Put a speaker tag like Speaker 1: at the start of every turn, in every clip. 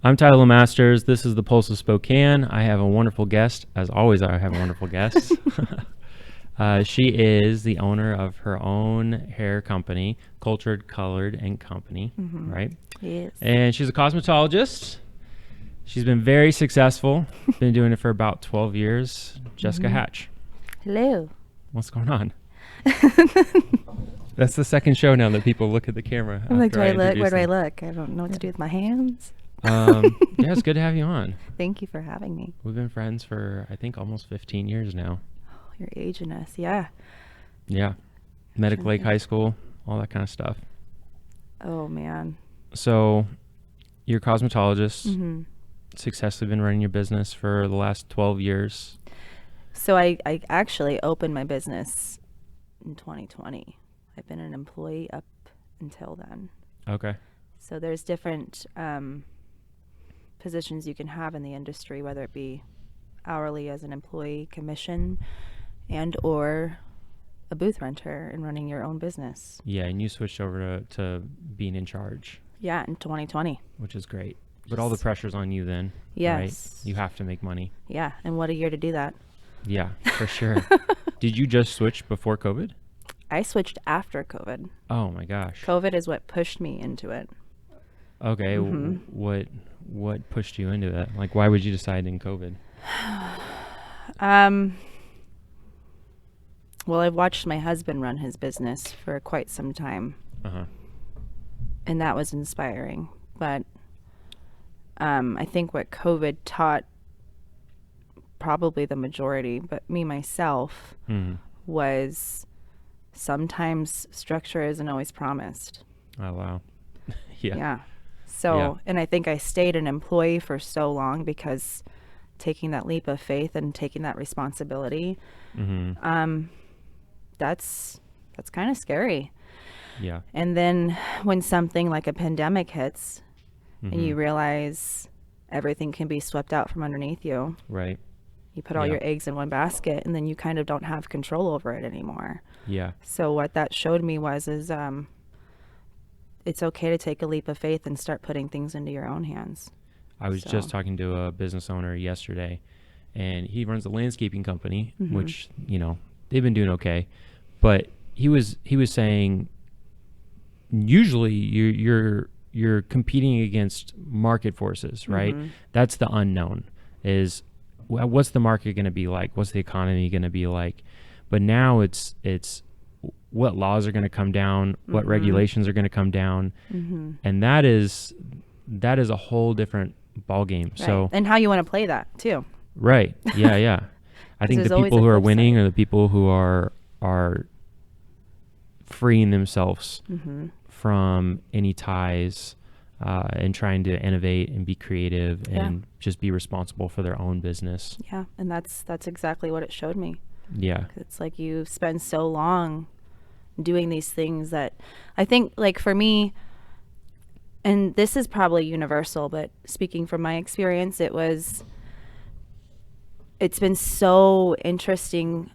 Speaker 1: I'm Tyler LeMasters. This is the Pulse of Spokane. I have a wonderful guest. As always, I have a wonderful guest. She is the owner of her own hair company, Cultured, Colored, and Company, right?
Speaker 2: Yes.
Speaker 1: And she's a cosmetologist. She's been very successful. Been doing it for about 12 years. Jessica Hatch.
Speaker 2: Hello.
Speaker 1: What's going on? That's the second show now that people look at the camera.
Speaker 2: I'm like, do I look?
Speaker 1: introduce
Speaker 2: Where do I
Speaker 1: them.
Speaker 2: look? I don't know what to do with my hands.
Speaker 1: Yeah, it's good to have you on.
Speaker 2: Thank you for having me.
Speaker 1: We've been friends for, I think, almost 15 years now.
Speaker 2: Oh, you're aging us. Yeah.
Speaker 1: Yeah. Medic Lake
Speaker 2: think.
Speaker 1: High School, all that kind of stuff.
Speaker 2: Oh, man.
Speaker 1: So you're a cosmetologist,
Speaker 2: Mm-hmm.
Speaker 1: successfully been running your business for the last 12 years.
Speaker 2: So I actually opened my business in 2020. I've been an employee up until then.
Speaker 1: Okay.
Speaker 2: So there's different positions you can have in the industry, whether it be hourly as an employee, commission, and or a booth renter and running your own business.
Speaker 1: Yeah, and you switched over to being in charge,
Speaker 2: Yeah, in 2020.
Speaker 1: which is great. But all the pressure's on you then, right?
Speaker 2: Yes.
Speaker 1: You have to make money.
Speaker 2: Yeah, and what a year to do that.
Speaker 1: Yeah, for sure. Did you just switch before COVID?
Speaker 2: I switched after COVID.
Speaker 1: Oh my gosh.
Speaker 2: COVID is what pushed me into it.
Speaker 1: Okay, what pushed you into that? Like, why would you decide in COVID?
Speaker 2: Well, I've watched my husband run his business for quite some time,
Speaker 1: Uh-huh.
Speaker 2: and that was inspiring. But I think what COVID taught probably the majority, but me myself, was sometimes structure isn't always promised.
Speaker 1: Oh, wow. Yeah.
Speaker 2: Yeah. So,
Speaker 1: Yeah.
Speaker 2: and I think I stayed an employee for so long because taking that leap of faith and taking that responsibility, that's kind of scary.
Speaker 1: Yeah.
Speaker 2: And then when something like a pandemic hits and you realize everything can be swept out from underneath you,
Speaker 1: Right.
Speaker 2: you put all
Speaker 1: Yeah.
Speaker 2: your eggs in one basket and then you kind of don't have control over it anymore.
Speaker 1: Yeah.
Speaker 2: So what that showed me is it's okay to take a leap of faith and start putting things into your own hands.
Speaker 1: I was
Speaker 2: So-
Speaker 1: just talking to a business owner yesterday, and he runs a landscaping company, which, they've been doing okay. But he was saying usually you're competing against market forces, right? That's the unknown. Is what's the market going to be like? What's the economy going to be like? But now it's what laws are going to come down, what regulations are going to come down, and that is a whole different ball game.
Speaker 2: Right.
Speaker 1: So
Speaker 2: and how you want to play that too.
Speaker 1: right, yeah. I think
Speaker 2: there's
Speaker 1: the
Speaker 2: always
Speaker 1: people
Speaker 2: a
Speaker 1: who are
Speaker 2: flip
Speaker 1: winning
Speaker 2: side.
Speaker 1: are the people who are freeing themselves from any ties and trying to innovate and be creative and just be responsible for their own business.
Speaker 2: Yeah, and that's exactly what it showed me.
Speaker 1: Yeah.
Speaker 2: It's like you spend so long doing these things that I think, like for me, and this is probably universal, but speaking from my experience, it's been so interesting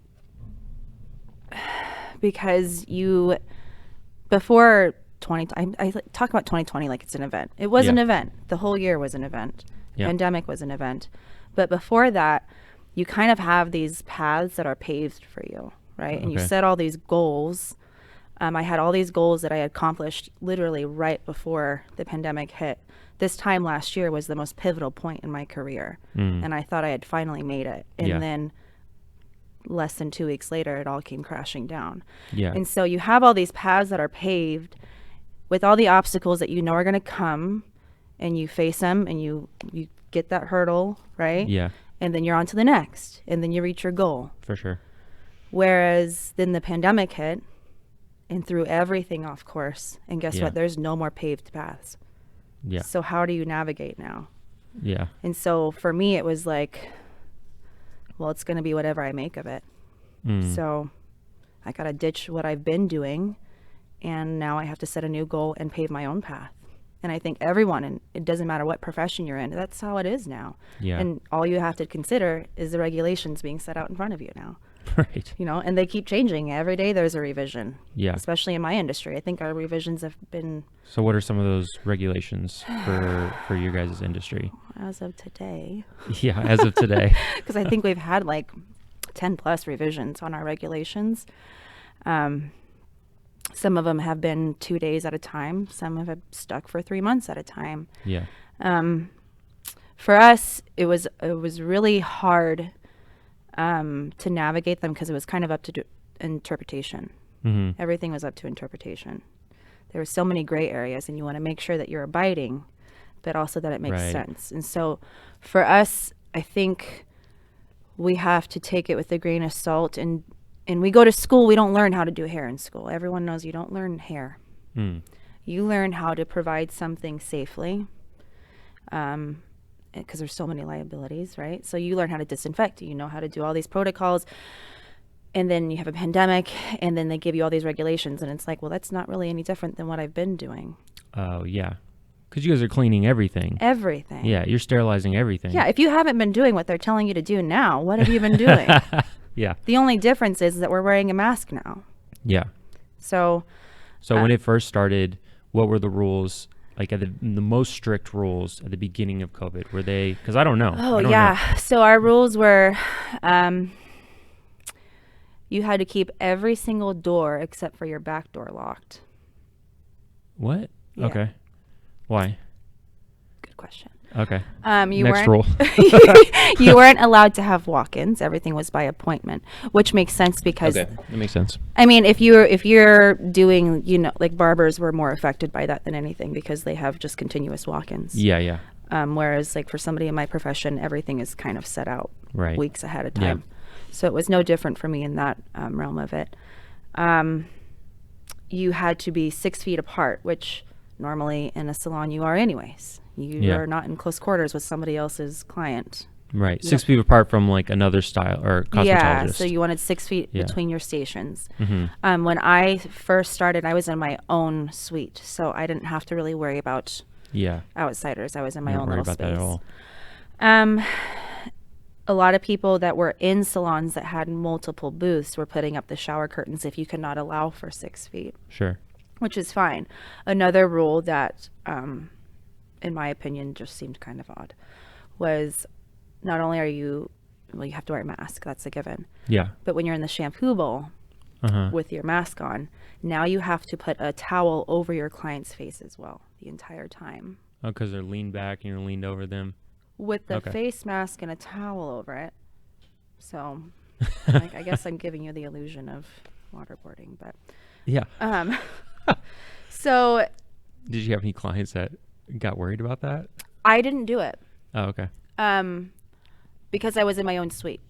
Speaker 2: because before 20, I talk about 2020 like it's an event. It was an event. The whole year was an event.
Speaker 1: Yeah.
Speaker 2: Pandemic was an event. But before that, you kind of have these paths that are paved for you, right? And you
Speaker 1: Okay.
Speaker 2: set all these goals. I had all these goals that I had accomplished literally right before the pandemic hit. This time last year was the most pivotal point in my career. And I thought I had finally made it. And
Speaker 1: Yeah.
Speaker 2: then less than 2 weeks later, it all came crashing down.
Speaker 1: Yeah.
Speaker 2: And so you have all these paths that are paved with all the obstacles that you know are going to come, and you face them and you get that hurdle, right?
Speaker 1: Yeah,
Speaker 2: And then you're on to the next, and then you reach your goal.
Speaker 1: for sure.
Speaker 2: Whereas then the pandemic hit and threw everything off course. And guess
Speaker 1: Yeah.
Speaker 2: what? There's no more paved paths.
Speaker 1: Yeah.
Speaker 2: So how do you navigate now?
Speaker 1: Yeah.
Speaker 2: And so for me, it was like, well, it's going to be whatever I make of it. So I got to ditch what I've been doing, and now I have to set a new goal and pave my own path. And I think everyone, and it doesn't matter what profession you're in, that's how it is now.
Speaker 1: Yeah.
Speaker 2: And all you have to consider is the regulations being set out in front of you now.
Speaker 1: Right.
Speaker 2: You know, and they keep changing. Every day there's a revision.
Speaker 1: Yeah.
Speaker 2: Especially in my industry. I think our revisions have been...
Speaker 1: So what are some of those regulations for your guys' industry?
Speaker 2: As of today.
Speaker 1: Yeah, as of today.
Speaker 2: Because I think we've had like 10 plus revisions on our regulations. Some of them have been 2 days at a time. Some have stuck for 3 months at a time.
Speaker 1: Yeah.
Speaker 2: For us, it was really hard to navigate them because it was kind of up to interpretation.
Speaker 1: Mm-hmm.
Speaker 2: Everything was up to interpretation. There were so many gray areas, and you want to make sure that you're abiding, but also that it makes sense. And so for us, I think we have to take it with a grain of salt. And we go to school, we don't learn how to do hair in school. Everyone knows you don't learn hair. You learn how to provide something safely. Because there's so many liabilities, right? So you learn how to disinfect. You know how to do all these protocols. And then you have a pandemic, and then they give you all these regulations. And it's like, well, that's not really any different than what I've been doing.
Speaker 1: Oh, yeah. Because you guys are cleaning everything.
Speaker 2: Everything.
Speaker 1: Yeah, you're sterilizing everything.
Speaker 2: Yeah, if you haven't been doing what they're telling you to do now, what have you been doing?
Speaker 1: Yeah.
Speaker 2: The only difference is that we're wearing a mask now.
Speaker 1: Yeah.
Speaker 2: So
Speaker 1: when it first started, what were the rules? Like the most strict rules at the beginning of COVID, were they? Because I don't know.
Speaker 2: Oh, yeah. So our rules were, you had to keep every single door except for your back door locked.
Speaker 1: What?
Speaker 2: Yeah.
Speaker 1: Okay. Why?
Speaker 2: Good question.
Speaker 1: Okay.
Speaker 2: You
Speaker 1: Next
Speaker 2: weren't,
Speaker 1: rule.
Speaker 2: You weren't allowed to have walk-ins. Everything was by appointment, which makes sense because
Speaker 1: Okay, that makes sense.
Speaker 2: I mean, if you're doing, you know, like barbers were more affected by that than anything because they have just continuous walk-ins.
Speaker 1: Yeah, yeah.
Speaker 2: Whereas like for somebody in my profession, everything is kind of set out weeks ahead of time.
Speaker 1: Yeah.
Speaker 2: So it was no different for me in that realm of it. You had to be 6 feet apart, which normally in a salon you are anyways. You are not in close quarters with somebody else's client.
Speaker 1: Right. 6 feet apart from like another style or cosmetologist.
Speaker 2: Yeah, so you wanted 6 feet between your stations.
Speaker 1: Mm-hmm.
Speaker 2: When I first started, I was in my own suite, so I didn't have to really worry about outsiders. I was in my own little space. That at all. A lot of people that were in salons that had multiple booths were putting up the shower curtains if you could not allow for 6 feet. Sure. Which is fine. Another rule that, in my opinion, just seemed kind of odd was not only are you have to wear a mask, that's a given. Yeah. But when you're in the shampoo bowl with your mask on, now you have to put a towel over your client's face as well the entire time.
Speaker 1: Oh, because they're leaned back and you're leaned over them.
Speaker 2: With the face mask and a towel over it. So like, I guess I'm giving you the illusion of waterboarding, but yeah. So
Speaker 1: did you have any clients that got worried about that?
Speaker 2: I didn't do it.
Speaker 1: Oh, okay.
Speaker 2: Because I was in my own suite.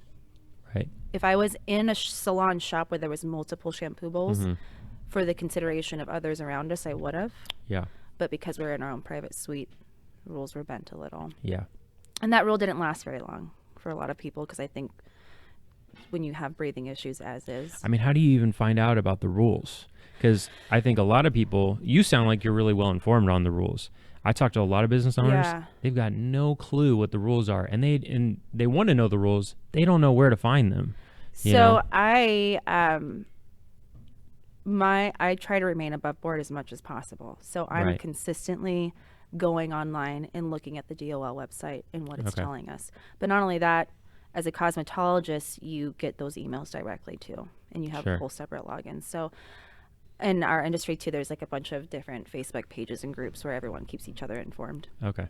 Speaker 1: Right.
Speaker 2: If I was in a salon shop where there was multiple shampoo bowls for the consideration of others around us, I would have. Yeah. But because we're in our own private suite, rules were bent a little. Yeah. And that rule didn't last very long for a lot of people because I think when you have breathing issues as is.
Speaker 1: I mean, how do you even find out about the rules? Because I think a lot of people, you sound like you're really well informed on the rules. I talk to a lot of business owners. Yeah. They've got no clue what the rules are, and they want to know the rules. They don't know where to find them.
Speaker 2: So I try to remain above board as much as possible. So I'm consistently going online and looking at the DOL website and what it's telling us. But not only that, as a cosmetologist, you get those emails directly too, and you have a whole separate login. So in our industry too, there's like a bunch of different Facebook pages and groups where everyone keeps each other informed. Okay.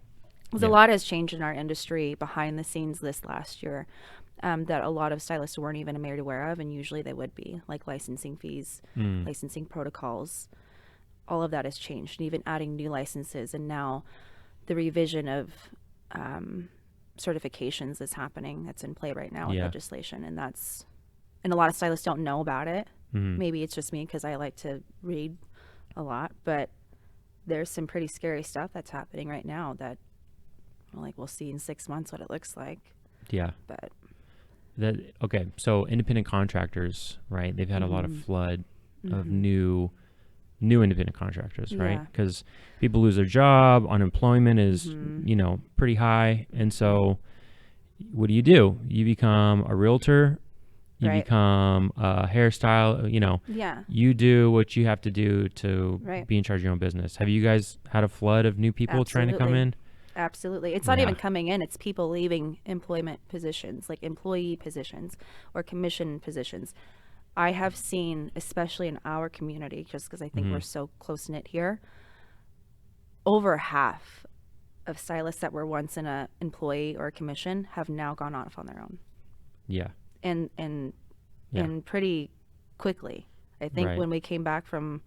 Speaker 2: Because a lot has changed in our industry behind the scenes this last year that a lot of stylists weren't even made aware of, and usually they would be, like licensing fees, licensing protocols. All of that has changed, and even adding new licenses, and now the revision of certifications is happening. That's in play right now with legislation, and a lot of stylists don't know about it. Maybe it's just me because I like to read a lot, but there's some pretty scary stuff that's happening right now that we'll see in 6 months what it looks like. Yeah. But so independent contractors, right? They've had a lot of flood of new independent contractors, right? Because people lose their job, unemployment is pretty high, and so what do? You become a realtor.
Speaker 1: You
Speaker 2: Right.
Speaker 1: become a hairstyle,
Speaker 2: Yeah.
Speaker 1: you do what you have to do to
Speaker 2: Right.
Speaker 1: be in charge of your own business. Have you guys had a flood of new people trying to come
Speaker 2: Absolutely.
Speaker 1: in?
Speaker 2: Absolutely. It's not
Speaker 1: Yeah.
Speaker 2: even coming in, it's people leaving employment positions, like employee positions or commission positions. I have seen, especially in our community, just because I think we're so close knit here, over half of stylists that were once in a employee or a commission have now gone off on their own,
Speaker 1: Yeah.
Speaker 2: and
Speaker 1: Yeah.
Speaker 2: and pretty quickly. I think
Speaker 1: Right.
Speaker 2: when we came back from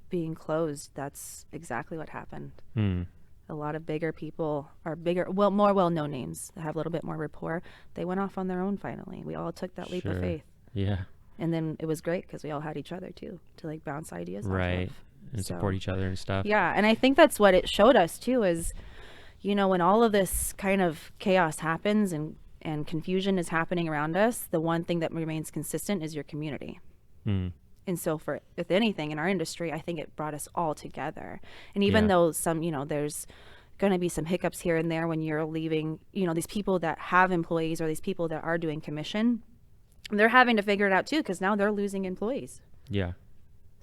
Speaker 2: being closed, that's exactly what happened.
Speaker 1: Mm.
Speaker 2: A lot of bigger people are bigger, well, more well-known names that have a little bit more rapport. They went off on their own finally. We all took that leap of
Speaker 1: Sure.
Speaker 2: faith.
Speaker 1: Yeah.
Speaker 2: And then it was great because we all had each other too to like bounce ideas
Speaker 1: Right.
Speaker 2: off of.
Speaker 1: And
Speaker 2: So,
Speaker 1: support each other and stuff.
Speaker 2: yeah, and I think that's what it showed us too is, when all of this kind of chaos happens and confusion is happening around us, the one thing that remains consistent is your community.
Speaker 1: Mm.
Speaker 2: And so if anything in our industry, I think it brought us all together. And even
Speaker 1: Yeah.
Speaker 2: though there's going to be some hiccups here and there when you're leaving, these people that have employees or these people that are doing commission, they're having to figure it out too, because now they're losing employees.
Speaker 1: Yeah.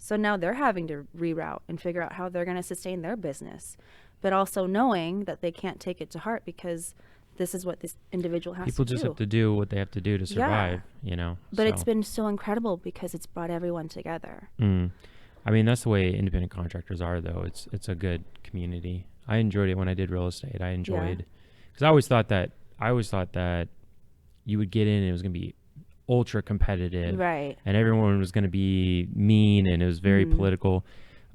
Speaker 2: So now they're having to reroute and figure out how they're going to sustain their business, but also knowing that they can't take it to heart because this is what this individual has
Speaker 1: People
Speaker 2: to
Speaker 1: just
Speaker 2: do.
Speaker 1: have to do what they have to do to survive,
Speaker 2: But it's
Speaker 1: so.
Speaker 2: been so incredible because it's brought everyone together.
Speaker 1: Mm. I mean, that's the way independent contractors are, though. It's a good community. I enjoyed it when I did real estate. I enjoyed, because I always thought that you would get in and it was going to be ultra competitive,
Speaker 2: Right.
Speaker 1: and everyone was going to be mean, and it was very political.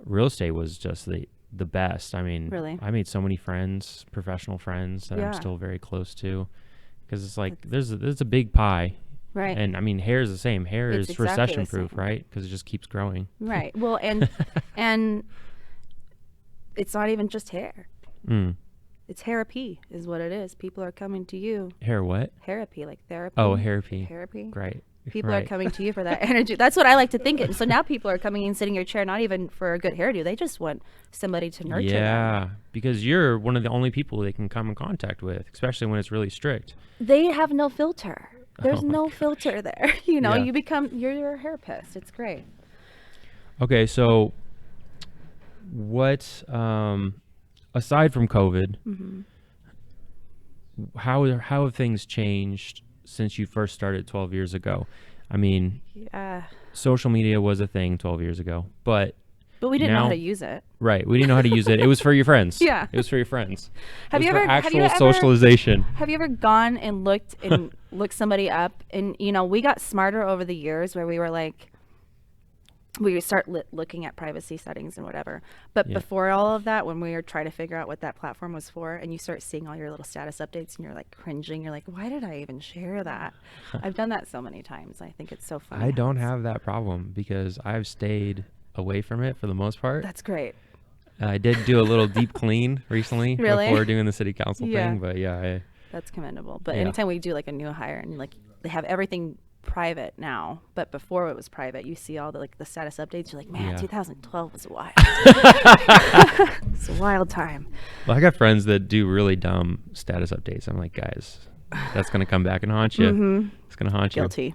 Speaker 1: Real estate was just the best. I mean,
Speaker 2: Really?
Speaker 1: I made so many friends, professional friends that
Speaker 2: Yeah.
Speaker 1: I'm still very close to, because it's like there's a big pie.
Speaker 2: Right.
Speaker 1: And I mean, hair is the same. Hair
Speaker 2: It's
Speaker 1: is
Speaker 2: exactly the
Speaker 1: recession proof,
Speaker 2: same.
Speaker 1: right? Because it just keeps growing.
Speaker 2: Right. Well, and it's not even just hair.
Speaker 1: Mm.
Speaker 2: It's therapy is what it is. People are coming to you.
Speaker 1: Hair what?
Speaker 2: Therapy, like therapy.
Speaker 1: Oh, therapy.
Speaker 2: Therapy.
Speaker 1: Right.
Speaker 2: People
Speaker 1: right.
Speaker 2: are coming to you for that energy. That's what I like to think. And so now people are coming and sitting in your chair, not even for a good hairdo. They just want somebody to nurture them.
Speaker 1: Yeah, because you're one of the only people they can come in contact with, especially when it's really strict.
Speaker 2: They have no filter. There's
Speaker 1: Oh my
Speaker 2: no
Speaker 1: gosh.
Speaker 2: filter there.
Speaker 1: Yeah.
Speaker 2: You're a hairpist. It's great.
Speaker 1: Okay, so what, aside from COVID,
Speaker 2: Mm-hmm.
Speaker 1: how have things changed since you first started 12 years ago? I mean,
Speaker 2: Yeah.
Speaker 1: social media was a thing 12 years ago, but
Speaker 2: But we didn't know
Speaker 1: now-
Speaker 2: how to use it.
Speaker 1: right, we didn't know how to use it. It was for your friends.
Speaker 2: Yeah.
Speaker 1: It was for your friends.
Speaker 2: Have
Speaker 1: It
Speaker 2: you
Speaker 1: was
Speaker 2: ever
Speaker 1: for
Speaker 2: have
Speaker 1: actual
Speaker 2: you ever
Speaker 1: socialization?
Speaker 2: Have you ever gone and looked somebody up? And we got smarter over the years where we were like, we would start looking at privacy settings and whatever. But
Speaker 1: Yeah.
Speaker 2: before all of that, when we were trying to figure out what that platform was for, and you start seeing all your little status updates, and you're like cringing. You're like, why did I even share that? I've done that so many times. I think it's so fun.
Speaker 1: I don't have that problem because I've stayed away from it for the most part.
Speaker 2: That's great.
Speaker 1: I did do a little deep clean recently
Speaker 2: Really?
Speaker 1: before doing the city council
Speaker 2: Yeah.
Speaker 1: thing, but yeah,
Speaker 2: That's commendable. But
Speaker 1: Yeah.
Speaker 2: anytime we do like a new hire and like they have everything private now, but before it was private, you see all the status updates. You're like, man,
Speaker 1: Yeah.
Speaker 2: 2012 was wild. It's a wild time.
Speaker 1: well, I got friends that do really dumb status updates. I'm like, guys, that's gonna come back and haunt you.
Speaker 2: Mhm.
Speaker 1: It's gonna haunt
Speaker 2: Guilty.
Speaker 1: you.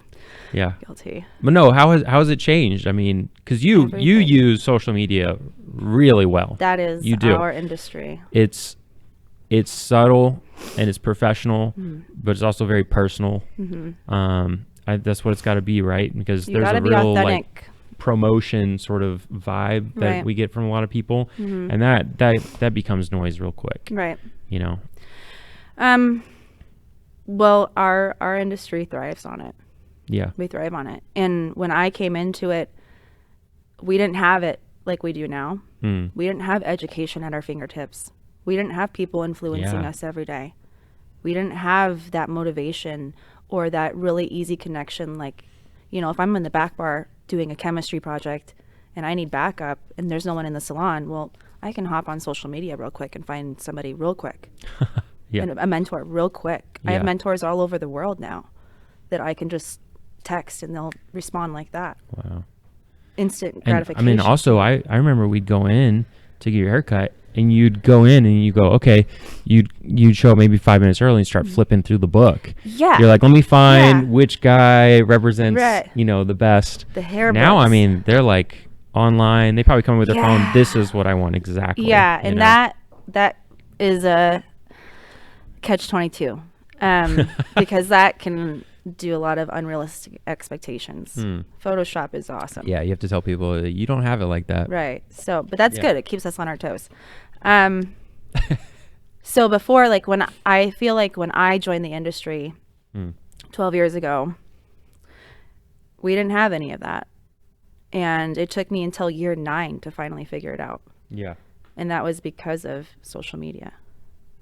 Speaker 1: Yeah,
Speaker 2: Guilty.
Speaker 1: but no, how has it changed? I mean, because you
Speaker 2: Everything.
Speaker 1: use social media really well.
Speaker 2: That is
Speaker 1: You do.
Speaker 2: our industry.
Speaker 1: It's subtle and it's professional,
Speaker 2: Mm-hmm.
Speaker 1: but it's also very personal. That's what it's got to be, right? Because
Speaker 2: You
Speaker 1: there's
Speaker 2: got to
Speaker 1: a
Speaker 2: be
Speaker 1: real
Speaker 2: authentic.
Speaker 1: promotion sort of vibe that
Speaker 2: Right.
Speaker 1: we get from a lot of people,
Speaker 2: Mhm.
Speaker 1: and that becomes noise real quick.
Speaker 2: Right.
Speaker 1: You know.
Speaker 2: Well, our industry thrives on it.
Speaker 1: Yeah.
Speaker 2: We thrive on it. And when I came into it, we didn't have it like we do now.
Speaker 1: Mm.
Speaker 2: We didn't have education at our fingertips. We didn't have people influencing
Speaker 1: Yeah.
Speaker 2: us every day. We didn't have that motivation or that really easy connection. Like, if I'm in the back bar doing a chemistry project and I need backup and there's no one in the salon, well, I can hop on social media real quick and find somebody real quick.
Speaker 1: Yeah.
Speaker 2: And a mentor real quick. I have
Speaker 1: Yeah.
Speaker 2: mentors all over the world now that I can just text and they'll respond like that.
Speaker 1: Wow.
Speaker 2: Instant
Speaker 1: And
Speaker 2: gratification.
Speaker 1: I mean, also, I remember we'd go in to get your haircut, and you'd go in and you go, okay, you'd show up maybe 5 minutes early and start flipping through the book.
Speaker 2: Yeah.
Speaker 1: You're like, let me find which guy represents,
Speaker 2: Right.
Speaker 1: the best.
Speaker 2: The hair
Speaker 1: Now,
Speaker 2: books.
Speaker 1: I mean, they're like online. They probably come with their phone. This is what I want exactly.
Speaker 2: Yeah, and that is a catch-22, because that can do a lot of unrealistic expectations. Photoshop is awesome.
Speaker 1: Yeah, you have to tell people you don't have it like that.
Speaker 2: Right. So, but that's good. It keeps us on our toes. So before, like when I joined the industry 12 years ago, we didn't have any of that. And it took me until year 9 to finally figure it out.
Speaker 1: Yeah.
Speaker 2: And that was because of social media.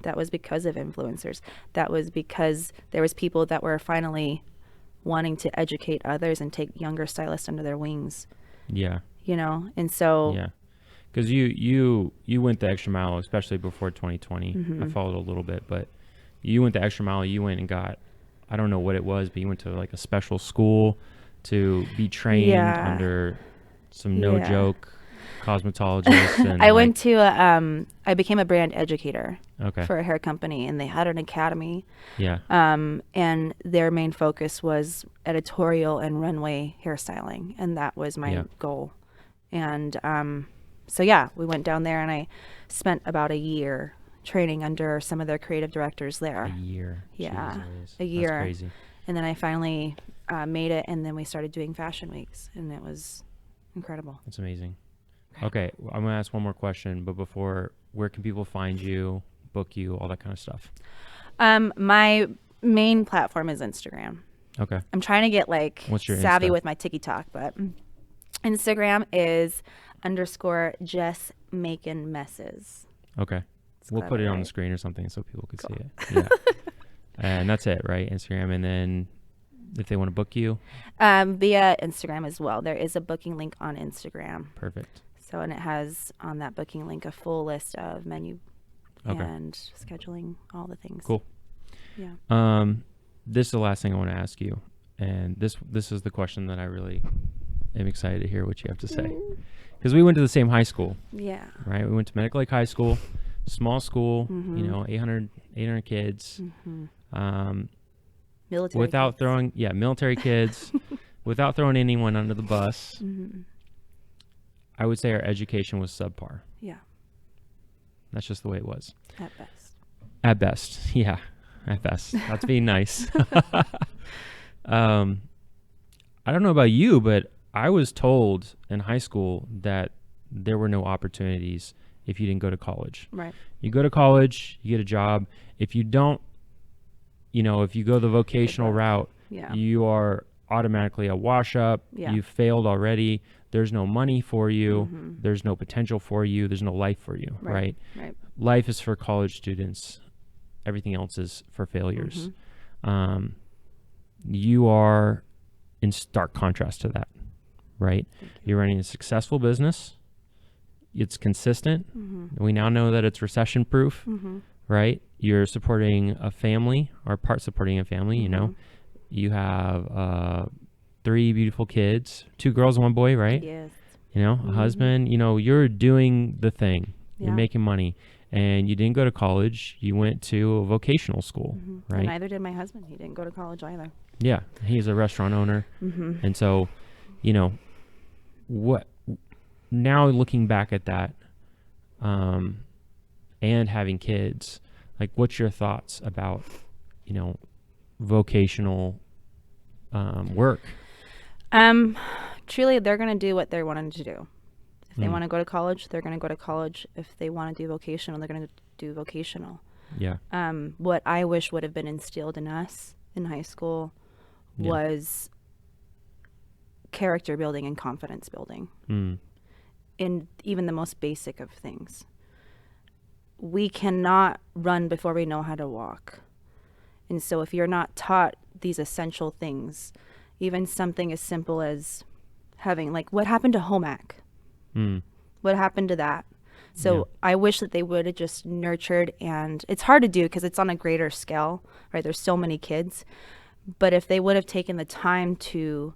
Speaker 2: That was because of influencers. That was because there was people that were finally wanting to educate others and take younger stylists under their wings.
Speaker 1: Yeah.
Speaker 2: And so.
Speaker 1: Yeah. Because you went the extra mile, especially before 2020.
Speaker 2: Mm-hmm.
Speaker 1: I followed a little bit, but you went the extra mile. You went and got, I don't know what it was, but you went to like a special school to be trained under some no joke cosmetologist. And
Speaker 2: I went to I became a brand educator
Speaker 1: okay.
Speaker 2: for a hair company, and they had an academy.
Speaker 1: Yeah.
Speaker 2: And their main focus was editorial and runway hairstyling, and that was my goal. And so we went down there, and I spent about a year training under some of their creative directors there.
Speaker 1: A year.
Speaker 2: Yeah.
Speaker 1: Jeez,
Speaker 2: a year.
Speaker 1: That's crazy.
Speaker 2: And then I finally made it, and then we started doing fashion weeks, and it was incredible.
Speaker 1: That's amazing. Okay, I'm going to ask one more question, but before, where can people find you, book you, all that kind of stuff?
Speaker 2: My main platform is Instagram.
Speaker 1: Okay.
Speaker 2: I'm trying to get
Speaker 1: What's your
Speaker 2: savvy
Speaker 1: Insta?
Speaker 2: with my TikTok, but Instagram is _Jess Makin' Messes.
Speaker 1: Okay.
Speaker 2: It's
Speaker 1: We'll
Speaker 2: clever,
Speaker 1: put it on
Speaker 2: right?
Speaker 1: the screen or something so people can see it. Yeah. And that's it, right? Instagram. And then if they want to book you?
Speaker 2: Via Instagram as well. There is a booking link on Instagram.
Speaker 1: Perfect.
Speaker 2: So, and it has on that booking link a full list of menu and scheduling, all the things.
Speaker 1: Cool.
Speaker 2: Yeah.
Speaker 1: This is the last thing I want to ask you. And this is the question that I really am excited to hear what you have to say. Because we went to the same high school.
Speaker 2: Yeah.
Speaker 1: Right? We went to Medical Lake High School, small school, 800 kids.
Speaker 2: Military
Speaker 1: without
Speaker 2: kids.
Speaker 1: throwing, military kids, without throwing anyone under the bus. I would say our education was subpar.
Speaker 2: Yeah.
Speaker 1: That's just the way it was.
Speaker 2: At best.
Speaker 1: At best. Yeah. At best. That's being nice. I don't know about you, but I was told in high school that there were no opportunities if you didn't go to college.
Speaker 2: Right.
Speaker 1: You go to college, you get a job. If you don't, if you go the vocational route, you are automatically a wash up.
Speaker 2: Yeah.
Speaker 1: You've failed already. There's no money for you. There's no potential for you. There's no life for you, right?
Speaker 2: Right.
Speaker 1: Life is for college students. Everything else is for failures. You are in stark contrast to that, right? You're running a successful business. It's consistent. We now know that it's recession proof, right? You're supporting a family, or part supporting a family, You have 3 beautiful kids, 2 girls and 1 boy, right?
Speaker 2: Yes.
Speaker 1: A husband, you're doing the thing. You're making money. And you didn't go to college. You went to a vocational school, right?
Speaker 2: And neither did my husband. He didn't go to college either.
Speaker 1: Yeah. He's a restaurant owner. And so, what now looking back at that, and having kids, like, what's your thoughts about, vocational work?
Speaker 2: Truly, they're going to do what they're wanting to do. If they want to go to college, they're going to go to college. If they want to do vocational, they're going to do vocational.
Speaker 1: Yeah.
Speaker 2: What I wish would have been instilled in us in high school was character building and confidence building in even the most basic of things. We cannot run before we know how to walk. And so if you're not taught these essential things, even something as simple as having, what happened to home ec? What happened to that? So I wish that they would have just nurtured, and it's hard to do because it's on a greater scale, right? There's so many kids. But if they would have taken the time to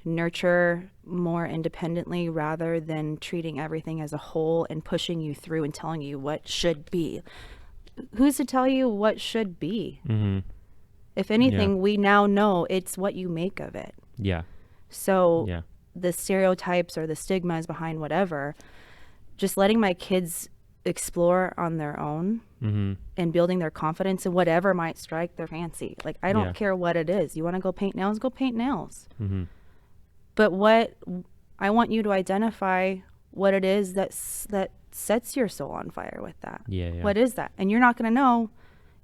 Speaker 2: nurture more independently rather than treating everything as a whole and pushing you through and telling you what should be. Who's to tell you what should be?
Speaker 1: Mm-hmm.
Speaker 2: If anything, we now know it's what you make of it.
Speaker 1: Yeah.
Speaker 2: So the stereotypes or the stigmas behind whatever, just letting my kids explore on their own and building their confidence in whatever might strike their fancy. Like, I don't care what it is. You want to go paint nails? Go paint nails.
Speaker 1: Mm-hmm.
Speaker 2: But what I want you to identify what it is that sets your soul on fire with that.
Speaker 1: Yeah.
Speaker 2: What is that? And you're not going to know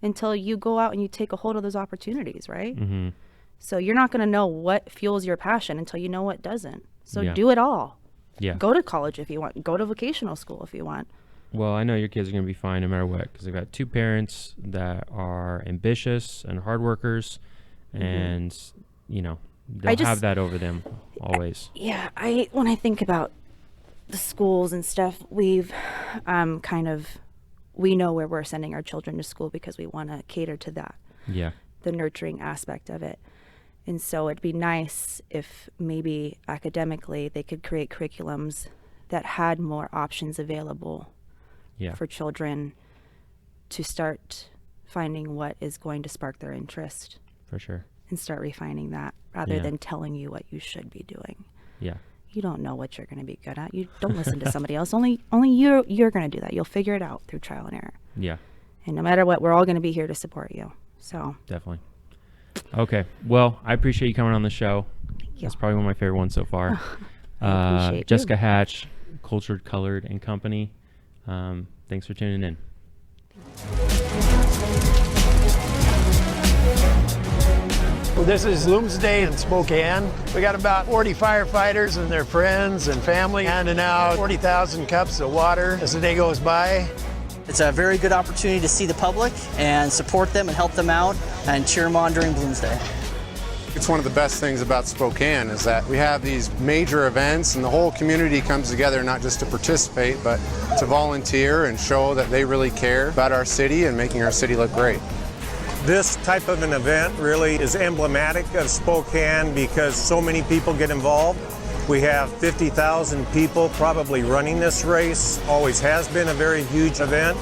Speaker 2: until you go out and you take a hold of those opportunities, right?
Speaker 1: Mm-hmm.
Speaker 2: So you're not going to know what fuels your passion until you know what doesn't. So do it all.
Speaker 1: Yeah.
Speaker 2: Go to college if you want. Go to vocational school if you want.
Speaker 1: Well, I know your kids are going to be fine no matter what, because I've got two parents that are ambitious and hard workers, and, you know, they'll have that over them always.
Speaker 2: Yeah, when I think about the schools and stuff, we've we know where we're sending our children to school because we want to cater to that.
Speaker 1: Yeah.
Speaker 2: The nurturing aspect of it. And so it'd be nice if maybe academically they could create curriculums that had more options available for children to start finding what is going to spark their interest.
Speaker 1: For sure.
Speaker 2: And start refining that rather than telling you what you should be doing.
Speaker 1: Yeah.
Speaker 2: You don't know what you're going to be good at. You don't listen to somebody else. Only you're going to do that. You'll figure it out through trial and error.
Speaker 1: Yeah.
Speaker 2: And no matter what, we're all going to be here to support you. So
Speaker 1: definitely. Okay. Well, I appreciate you coming on the show.
Speaker 2: Thank you.
Speaker 1: That's probably one of my favorite ones so far.
Speaker 2: I appreciate
Speaker 1: Jessica
Speaker 2: you.
Speaker 1: Hatch, Cultured, Colored, and Company. Thanks for tuning in.
Speaker 3: Well, this is Looms Day in Spokane. We got about 40 firefighters and their friends and family handing out 40,000 cups of water as the day goes by.
Speaker 4: It's a very good opportunity to see the public and support them and help them out and cheer them on during Blooms Day.
Speaker 5: It's one of the best things about Spokane is that we have these major events and the whole community comes together not just to participate, but to volunteer and show that they really care about our city and making our city look great.
Speaker 6: This type of an event really is emblematic of Spokane because so many people get involved. We have 50,000 people probably running this race. Always has been a very huge event.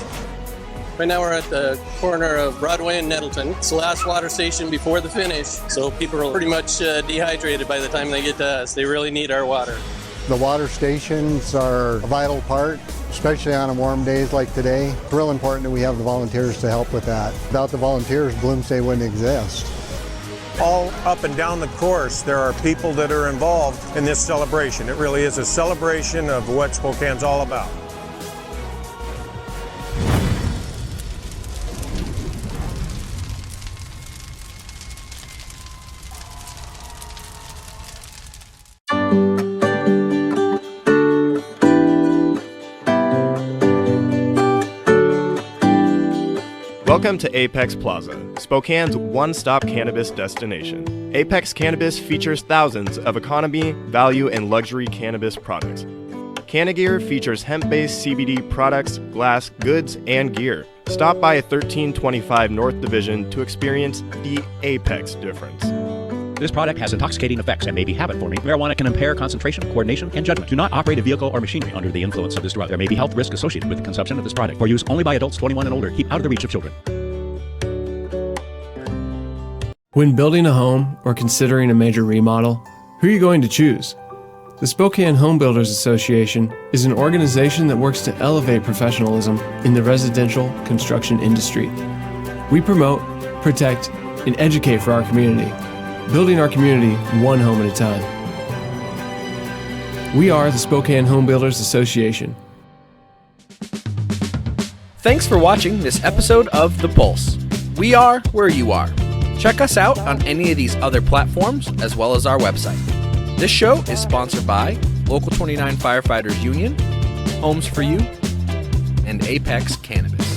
Speaker 7: Right now we're at the corner of Broadway and Nettleton. It's the last water station before the finish, so people are pretty much dehydrated by the time they get to us. They really need our water.
Speaker 8: The water stations are a vital part, especially on warm days like today. It's real important that we have the volunteers to help with that. Without the volunteers, Blooms Day wouldn't exist.
Speaker 6: All up and down the course, there are people that are involved in this celebration. It really is a celebration of what Spokane's all about.
Speaker 9: Welcome to Apex Plaza, Spokane's one-stop cannabis destination. Apex Cannabis features thousands of economy, value, and luxury cannabis products. Cannagear features hemp-based CBD products, glass, goods, and gear. Stop by 1325 North Division to experience the Apex difference.
Speaker 10: This product has intoxicating effects and may be habit-forming. Marijuana can impair concentration, coordination, and judgment. Do not operate a vehicle or machinery under the influence of this drug. There may be health risk associated with the consumption of this product. For use only by adults 21 and older. Keep out of the reach of children.
Speaker 11: When building a home or considering a major remodel, who are you going to choose? The Spokane Home Builders Association is an organization that works to elevate professionalism in the residential construction industry. We promote, protect, and educate for our community, building our community one home at a time. We are the Spokane Home Builders Association.
Speaker 12: Thanks for watching this episode of The Pulse. We are where you are. Check us out on any of these other platforms as well as our website. This show is sponsored by Local 29 Firefighters Union, Homes for You, and Apex Cannabis.